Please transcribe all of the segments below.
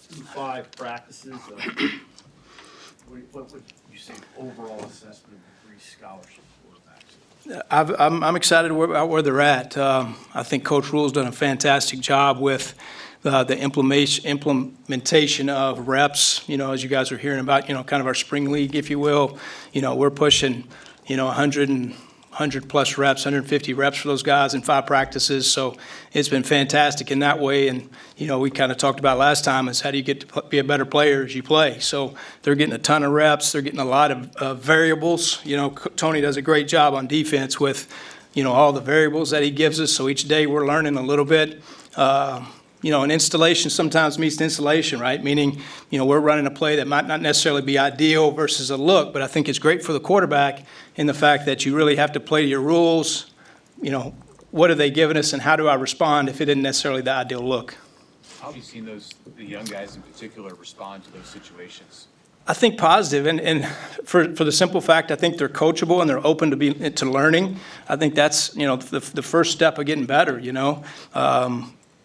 through 5 practices. What would you say overall assessment of the 3 scholarship quarterbacks? I'm excited about where they're at. I think Coach Rule's done a fantastic job with the implementation of reps. You know, as you guys are hearing about, you know, kind of our spring league, if you will. You know, we're pushing, you know, 100 plus reps, 150 reps for those guys in 5 practices. So it's been fantastic in that way. And, you know, we kind of talked about last time is how do you get to be a better player as you play. So they're getting a ton of reps. They're getting a lot of variables. You know, Tony does a great job on defense with, you know, all the variables that he gives us. So each day we're learning a little bit. You know, an installation sometimes meets installation, right? Meaning, you know, we're running a play that might not necessarily be ideal versus a look, but I think it's great for the quarterback in the fact that you really have to play to your rules. You know, what are they giving us and how do I respond if it isn't necessarily the ideal look? How have you seen the young guys in particular respond to those situations? I think positive, and for the simple fact, I think they're coachable and they're open to learning. I think that's, you know, the first step of getting better, you know.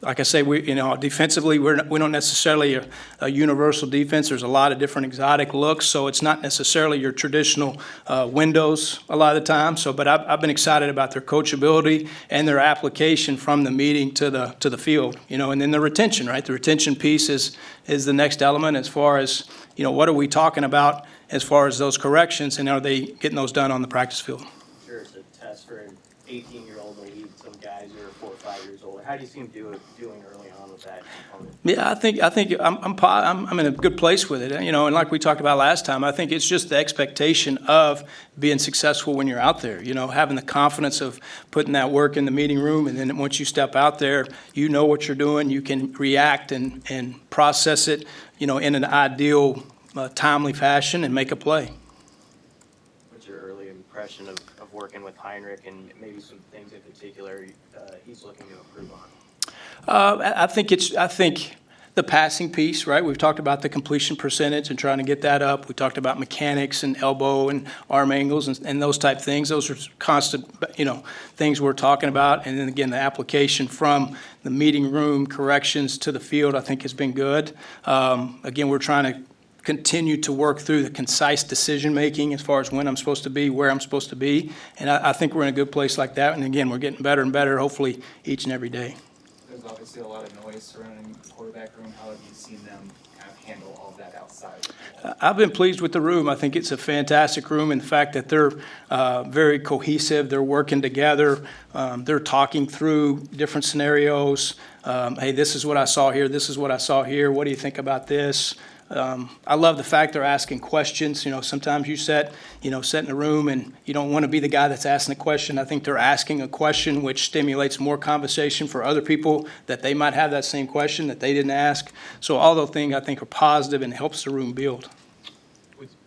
Like I say, you know, defensively, we don't necessarily a universal defense. There's a lot of different exotic looks, so it's not necessarily your traditional windows a lot of the time. So, but I've been excited about their coachability and their application from the meeting to the field. You know, and then the retention, right? The retention piece is the next element as far as, you know, what are we talking about as far as those corrections, and are they getting those done on the practice field? Sure, it's a test for an 18-year-old in the league. Some guys are 4 or 5 years old. How do you see him doing early on with that component? Yeah, I think I'm in a good place with it. You know, and like we talked about last time, I think it's just the expectation of being successful when you're out there. You know, having the confidence of putting that work in the meeting room, and then once you step out there, you know what you're doing. You can react and process it, you know, in an ideal, timely fashion and make a play. What's your early impression of working with Heinrich and maybe some things in particular he's looking to improve on? I think the passing piece, right? We've talked about the completion percentage and trying to get that up. We talked about mechanics and elbow and arm angles and those type things. Those are constant, you know, things we're talking about. And then again, the application from the meeting room corrections to the field, I think has been good. Again, we're trying to continue to work through the concise decision-making as far as when I'm supposed to be, where I'm supposed to be. And I think we're in a good place like that. And again, we're getting better and better, hopefully, each and every day. There's obviously a lot of noise surrounding the quarterback room. How have you seen them kind of handle all of that outside? I've been pleased with the room. I think it's a fantastic room in the fact that they're very cohesive. They're working together. They're talking through different scenarios. Hey, this is what I saw here. This is what I saw here. What do you think about this? I love the fact they're asking questions. You know, sometimes you sit in a room and you don't want to be the guy that's asking the question. I think they're asking a question which stimulates more conversation for other people that they might have that same question that they didn't ask. So all those things I think are positive and helps the room build.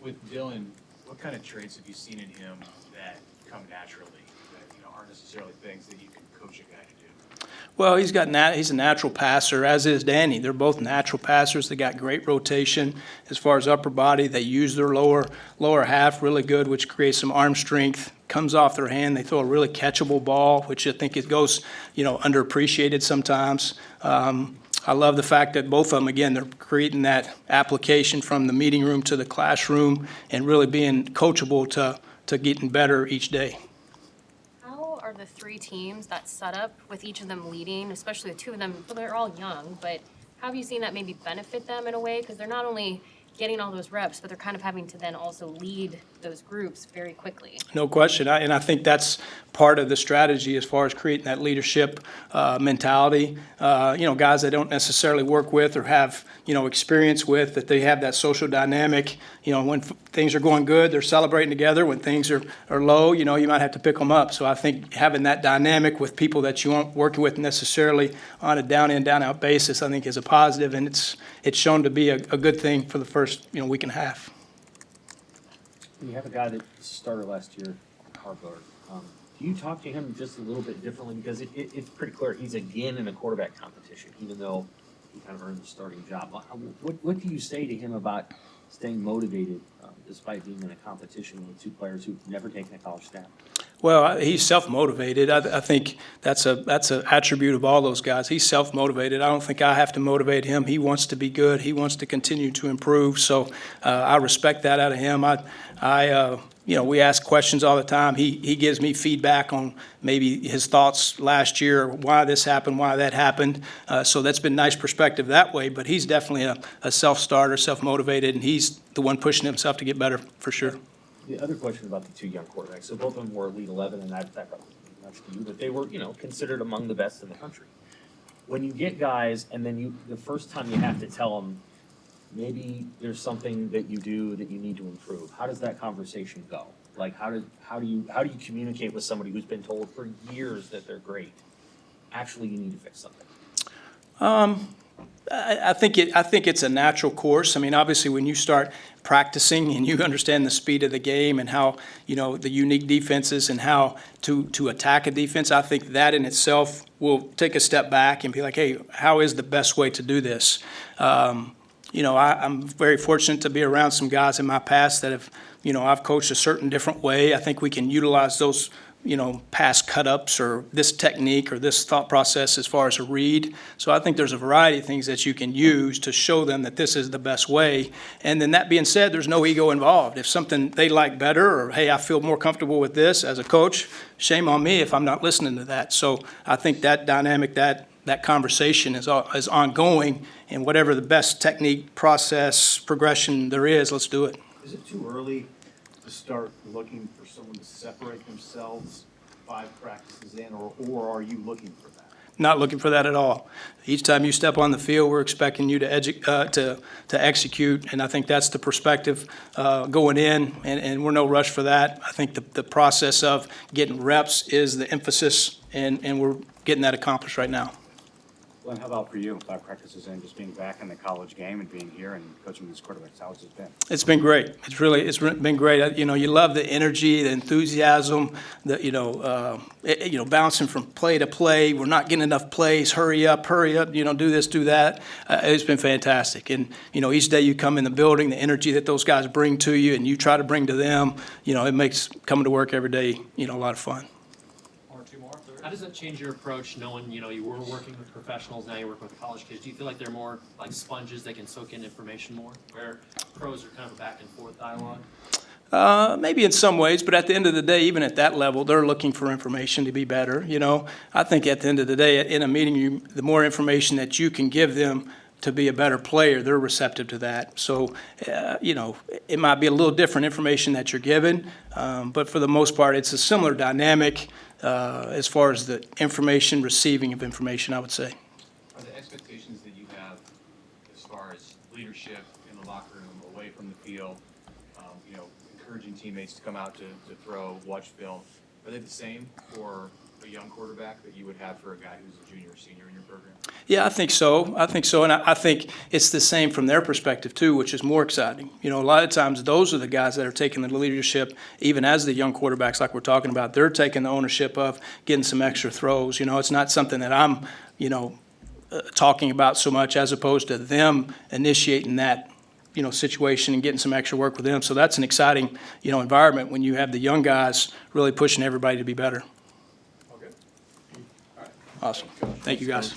With Dylan, what kind of traits have you seen in him that come naturally, that, you know, aren't necessarily things that you can coach a guy to do? Well, he's a natural passer, as is Danny. They're both natural passers. They got great rotation as far as upper body. They use their lower half really good, which creates some arm strength. Comes off their hand. They throw a really catchable ball, which I think it goes, you know, underappreciated sometimes. I love the fact that both of them, again, they're creating that application from the meeting room to the classroom and really being coachable to getting better each day. How are the 3 teams that set up with each of them leading, especially the 2 of them, well, they're all young, but how have you seen that maybe benefit them in a way? Because they're not only getting all those reps, but they're kind of having to then also lead those groups very quickly. No question. And I think that's part of the strategy as far as creating that leadership mentality. You know, guys they don't necessarily work with or have, you know, experience with, that they have that social dynamic. You know, when things are going good, they're celebrating together. When things are low, you know, you might have to pick them up. So I think having that dynamic with people that you aren't working with necessarily on a down-in, down-out basis, I think is a positive, and it's shown to be a good thing for the first, you know, week and a half. You have a guy that started last year, Harvard. Do you talk to him just a little bit differently? Because it's pretty clear he's again in a quarterback competition, even though he kind of earned the starting job. What do you say to him about staying motivated despite being in a competition with 2 players who've never taken a college snap? Well, he's self-motivated. I think that's an attribute of all those guys. He's self-motivated. I don't think I have to motivate him. He wants to be good. He wants to continue to improve. So I respect that out of him. We ask questions all the time. He gives me feedback on maybe his thoughts last year, why this happened, why that happened. So that's been nice perspective that way. But he's definitely a self-starter, self-motivated, and he's the one pushing himself to get better for sure. The other question about the two young quarterbacks, so both of them were Elite 11, and that's to you, but they were, considered among the best in the country. When you get guys, and then the first time you have to tell them, maybe there's something that you do that you need to improve, how does that conversation go? Like, how do you communicate with somebody who's been told for years that they're great? Actually, you need to fix something. I think it's a natural course. I mean, obviously, when you start practicing and you understand the speed of the game and how, the unique defenses and how to attack a defense, I think that in itself will take a step back and be like, hey, how is the best way to do this? I'm very fortunate to be around some guys in my past that have, I've coached a certain different way. I think we can utilize those past cut-ups or this technique or this thought process as far as a read. So I think there's a variety of things that you can use to show them that this is the best way. And then that being said, there's no ego involved. If something they like better or, hey, I feel more comfortable with this as a coach, shame on me if I'm not listening to that. So I think that dynamic, that conversation is ongoing, and whatever the best technique, process, progression there is, let's do it. Is it too early to start looking for someone to separate themselves 5 practices in, or are you looking for that? Not looking for that at all. Each time you step on the field, we're expecting you to execute, and I think that's the perspective going in, and we're no rush for that. I think the process of getting reps is the emphasis, and we're getting that accomplished right now. Glenn, how about for you, 5 practices in, just being back in the college game and being here and coaching these quarterbacks? How has it been? It's been great. It's been great. You love the energy, the enthusiasm, bouncing from play to play. We're not getting enough plays. Hurry up, do this, do that. It's been fantastic. And, each day you come in the building, the energy that those guys bring to you and you try to bring to them, it makes coming to work every day, a lot of fun. How does that change your approach, knowing, you were working with professionals, now you're working with college kids? Do you feel like they're more like sponges, they can soak in information more, where pros are kind of a back and forth dialogue? Maybe in some ways, but at the end of the day, even at that level, they're looking for information to be better, I think at the end of the day, in a meeting, the more information that you can give them to be a better player, they're receptive to that. So, it might be a little different information that you're given, but for the most part, it's a similar dynamic as far as the receiving of information, I would say. Are the expectations that you have as far as leadership in the locker room, away from the field, encouraging teammates to come out to throw, watch film, are they the same for a young quarterback that you would have for a guy who's a junior or senior in your program? Yeah, I think so. And I think it's the same from their perspective too, which is more exciting. A lot of times those are the guys that are taking the leadership, even as the young quarterbacks like we're talking about. They're taking the ownership of getting some extra throws. It's not something that I'm, talking about so much as opposed to them initiating that, situation and getting some extra work with them. So that's an exciting, environment when you have the young guys really pushing everybody to be better. Okay. Awesome. Thank you, guys.